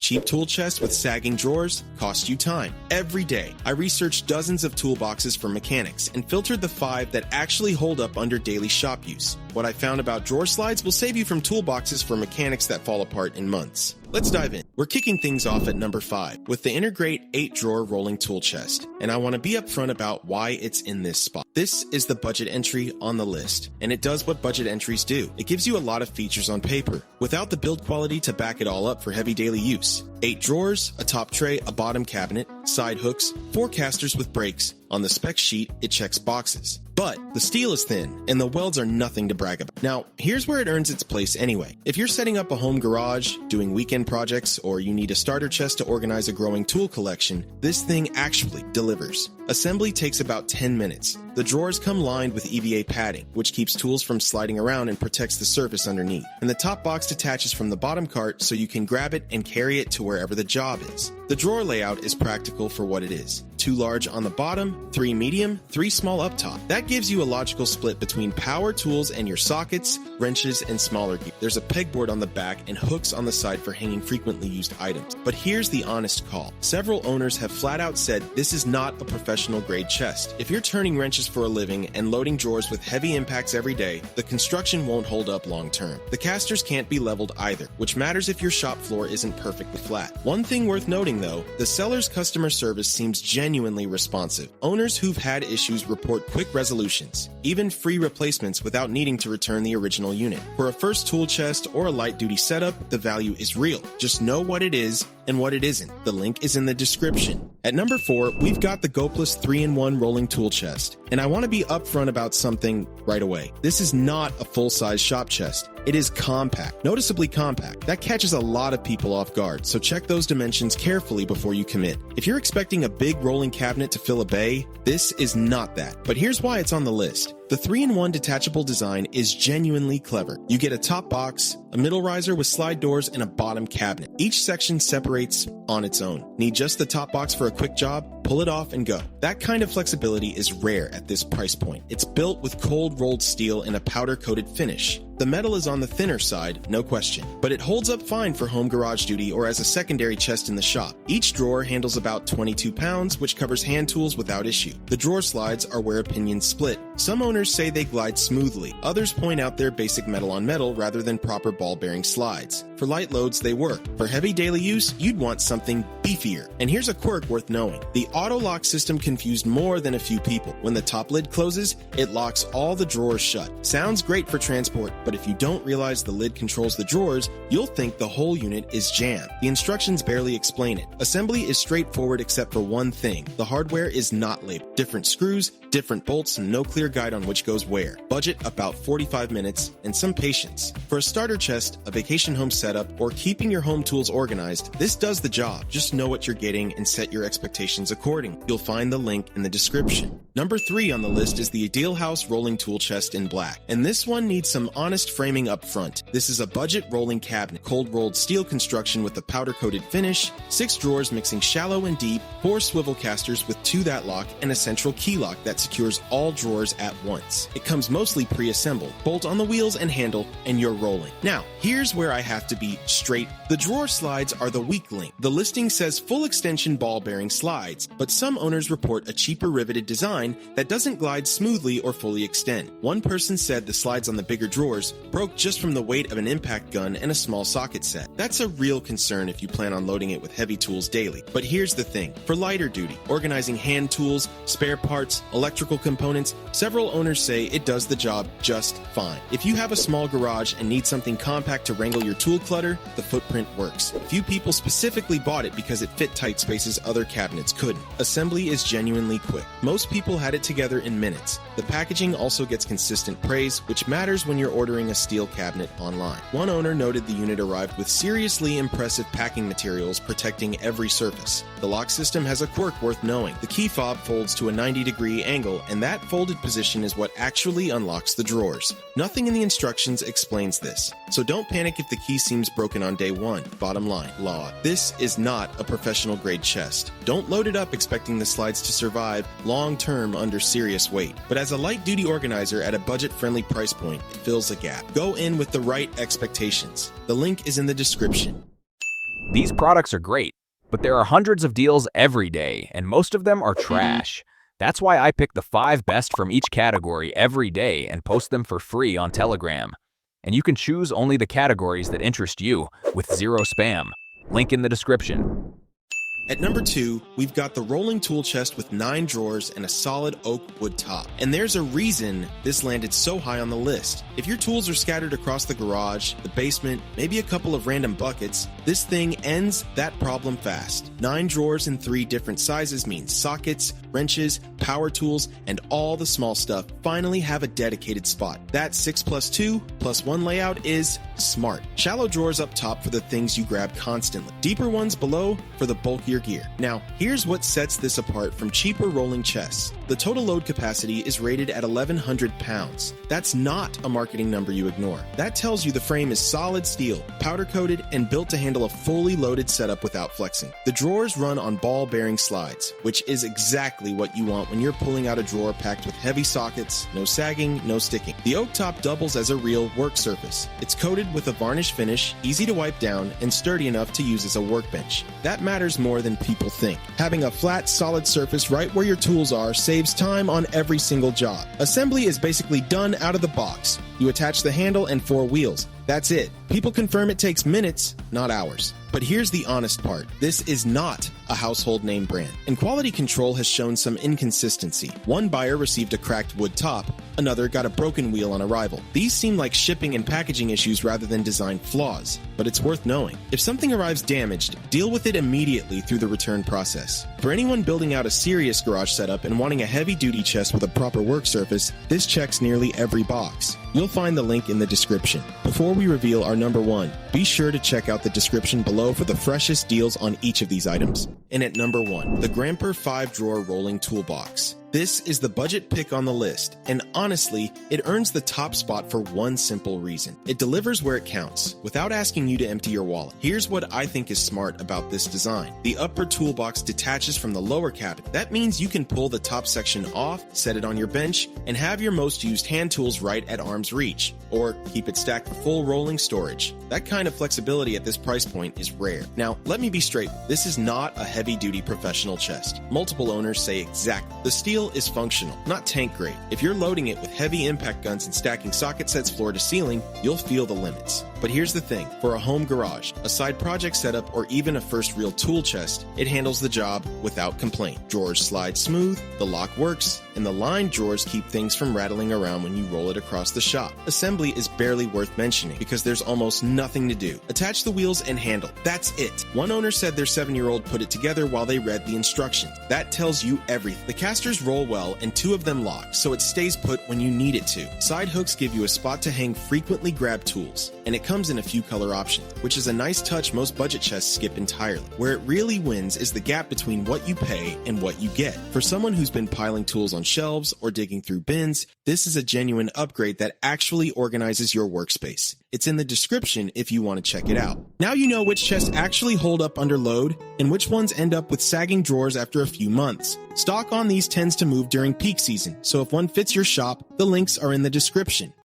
Cheap tool chests with sagging drawers cost you time. Every day, I researched dozens of toolboxes for mechanics and filtered the 5 that actually hold up under daily shop use. What I found about drawer slides will save you from toolboxes for mechanics that fall apart in months. Let's dive in. We're kicking things off at number 5 with the INTERGREAT 8-drawer rolling tool chest, and I want to be upfront about why it's in this spot. This is the budget entry on the list, and it does what budget entries do. It gives you a lot of features on paper, without the build quality to back it all up for heavy daily use. 8 drawers, a top tray, a bottom cabinet, side hooks, 4 casters with brakes. On the spec sheet, it checks boxes. But the steel is thin, and the welds are nothing to brag about. Now, here's where it earns its place anyway. If you're setting up a home garage, doing weekend projects, or you need a starter chest to organize a growing tool collection, this thing actually delivers. Assembly takes about 10 minutes. The drawers come lined with EVA padding, which keeps tools from sliding around and protects the surface underneath. And the top box detaches from the bottom cart so you can grab it and carry it to wherever the job is. The drawer layout is practical for what it is. 2 large on the bottom, 3 medium, 3 small up top. That gives you a logical split between power tools and your sockets, wrenches, and smaller gear. There's a pegboard on the back and hooks on the side for hanging frequently used items. But here's the honest call. Several owners have flat out said this is not a professional grade chest. If you're turning wrenches for a living and loading drawers with heavy impacts every day, the construction won't hold up long term. The casters can't be leveled either, which matters if your shop floor isn't perfectly flat. One thing worth noting though, the seller's customer service seems genuinely responsive. Owners who've had issues report quick resolutions, even free replacements without needing to return the original unit. For a first tool chest or a light duty setup, the value is real. Just know what it is and what it isn't. The link is in the description. At number 4, we've got the Goplus 3-in-1 rolling tool chest. And I want to be upfront about something right away. This is not a full-size shop chest. It is compact, noticeably compact. That catches a lot of people off guard, so check those dimensions carefully before you commit. If you're expecting a big rolling cabinet to fill a bay, this is not that. But here's why it's on the list. The 3-in-1 detachable design is genuinely clever. You get a top box, a middle riser with slide doors, and a bottom cabinet. Each section separates on its own. Need just the top box for a quick job? Pull it off and go. That kind of flexibility is rare at this price point. It's built with cold rolled steel and a powder-coated finish. The metal is on the thinner side, no question, but it holds up fine for home garage duty or as a secondary chest in the shop. Each drawer handles about 22 pounds, which covers hand tools without issue. The drawer slides are where opinions split. Some owners say they glide smoothly. Others point out they're basic metal on metal rather than proper ball-bearing slides. For light loads, they work. For heavy daily use, you'd want something beefier. And here's a quirk worth knowing. The auto-lock system confused more than a few people. When the top lid closes, it locks all the drawers shut. Sounds great for transport, but if you don't realize the lid controls the drawers, you'll think the whole unit is jammed. The instructions barely explain it. Assembly is straightforward except for one thing. The hardware is not labeled. Different screws, different bolts, and no clear guide on which goes where. Budget about 45 minutes and some patience. For a starter chest, a vacation home setup, or keeping your home tools organized, this does the job. Just know what you're getting and set your expectations accordingly. You'll find the link in the description. Number 3 on the list is the IDEALHOUSE rolling tool chest in black, and this one needs some honest framing up front. This is a budget rolling cabinet, cold rolled steel construction with a powder coated finish, 6 drawers mixing shallow and deep, 4 swivel casters with 2 that lock, and a central key lock that secures all drawers at once. It comes mostly pre-assembled, bolt on the wheels and handle, and you're rolling. Now, here's where I have to be straight. The drawer slides are the weak link. The listing says full extension ball bearing slides, but some owners report a cheaper riveted design that doesn't glide smoothly or fully extend. One person said the slides on the bigger drawers broke just from the weight of an impact gun and a small socket set. That's a real concern if you plan on loading it with heavy tools daily. But here's the thing. For lighter duty, organizing hand tools, spare parts, electrical components, several owners say it does the job just fine. If you have a small garage and need something compact to wrangle your tool clutter, the footprint works. A few people specifically bought it because it fit tight spaces other cabinets couldn't. Assembly is genuinely quick. Most people had it together in minutes. The packaging also gets consistent praise, which matters when you're ordering a steel cabinet online. One owner noted the unit arrived with seriously impressive packing materials protecting every surface. The lock system has a quirk worth knowing. The key fob folds to a 90-degree angle, and that folded position is what actually unlocks the drawers. Nothing in the instructions explains this, so don't panic if the key seems broken on day one. Bottom line, law. This is not a professional grade chest. Don't load it up expecting the slides to survive long-term under serious weight. But as a light-duty organizer at a budget-friendly price point, it fills a gap. Go in with the right expectations. The link is in the description. These products are great, but there are hundreds of deals every day, and most of them are trash. That's why I pick the 5 best from each category every day and post them for free on Telegram. And you can choose only the categories that interest you, with zero spam. Link in the description. At number 2, we've got the rolling tool chest with 9 drawers and a solid oak wood top. And there's a reason this landed so high on the list. If your tools are scattered across the garage, the basement, maybe a couple of random buckets, this thing ends that problem fast. 9 drawers in 3 different sizes means sockets, wrenches, power tools, and all the small stuff finally have a dedicated spot. That 6+2+1 layout is smart. Shallow drawers up top for the things you grab constantly. Deeper ones below for the bulkier gear. Now, here's what sets this apart from cheaper rolling chests. The total load capacity is rated at 1,100 pounds. That's not a marketing number you ignore. That tells you the frame is solid steel, powder-coated, and built to handle a fully loaded setup without flexing. The drawers run on ball-bearing slides, which is exactly what you want when you're pulling out a drawer packed with heavy sockets, no sagging, no sticking. The oak top doubles as a real work surface. It's coated with a varnish finish, easy to wipe down, and sturdy enough to use as a workbench. That matters more than people think. Having a flat, solid surface right where your tools are saves time on every single job. Assembly is basically done out of the box. You attach the handle and 4 wheels. That's it. People confirm it takes minutes, not hours. But here's the honest part. This is not a household name brand, and quality control has shown some inconsistency. One buyer received a cracked wood top, another got a broken wheel on arrival. These seem like shipping and packaging issues rather than design flaws, but it's worth knowing. If something arrives damaged, deal with it immediately through the return process. For anyone building out a serious garage setup and wanting a heavy-duty chest with a proper work surface, this checks nearly every box. You'll find the link in the description. Before we reveal our number 1, be sure to check out the description below for the freshest deals on each of these items. And at number 1, the Granper 5-drawer rolling toolbox. This is the budget pick on the list, and honestly, it earns the top spot for one simple reason. It delivers where it counts, without asking you to empty your wallet. Here's what I think is smart about this design. The upper toolbox detaches from the lower cabinet. That means you can pull the top section off, set it on your bench, and have your most used hand tools right at arm's reach, or keep it stacked for full rolling storage. That kind of flexibility at this price point is rare. Now, let me be straight, this is not a heavy-duty professional chest. Multiple owners say exactly. The steel is functional, not tank grade. If you're loading it with heavy impact guns and stacking socket sets floor to ceiling, you'll feel the limits. But here's the thing, for a home garage, a side project setup, or even a first real tool chest, it handles the job without complaint. Drawers slide smooth, the lock works, and the lined drawers keep things from rattling around when you roll it across the shop. Assembly is barely worth mentioning because there's almost nothing to do. Attach the wheels and handle. That's it. One owner said their 7-year-old put it together while they read the instructions. That tells you everything. The casters roll well and 2 of them lock, so it stays put when you need it to. Side hooks give you a spot to hang frequently grabbed tools, and it comes in a few color options, which is a nice touch most budget chests skip entirely. Where it really wins is the gap between what you pay and what you get. For someone who's been piling tools on shelves or digging through bins, this is a genuine upgrade that actually organizes your workspace. It's in the description if you want to check it out. Now you know which chests actually hold up under load and which ones end up with sagging drawers after a few months. Stock on these tends to move during peak season, so if one fits your shop, the links are in the description.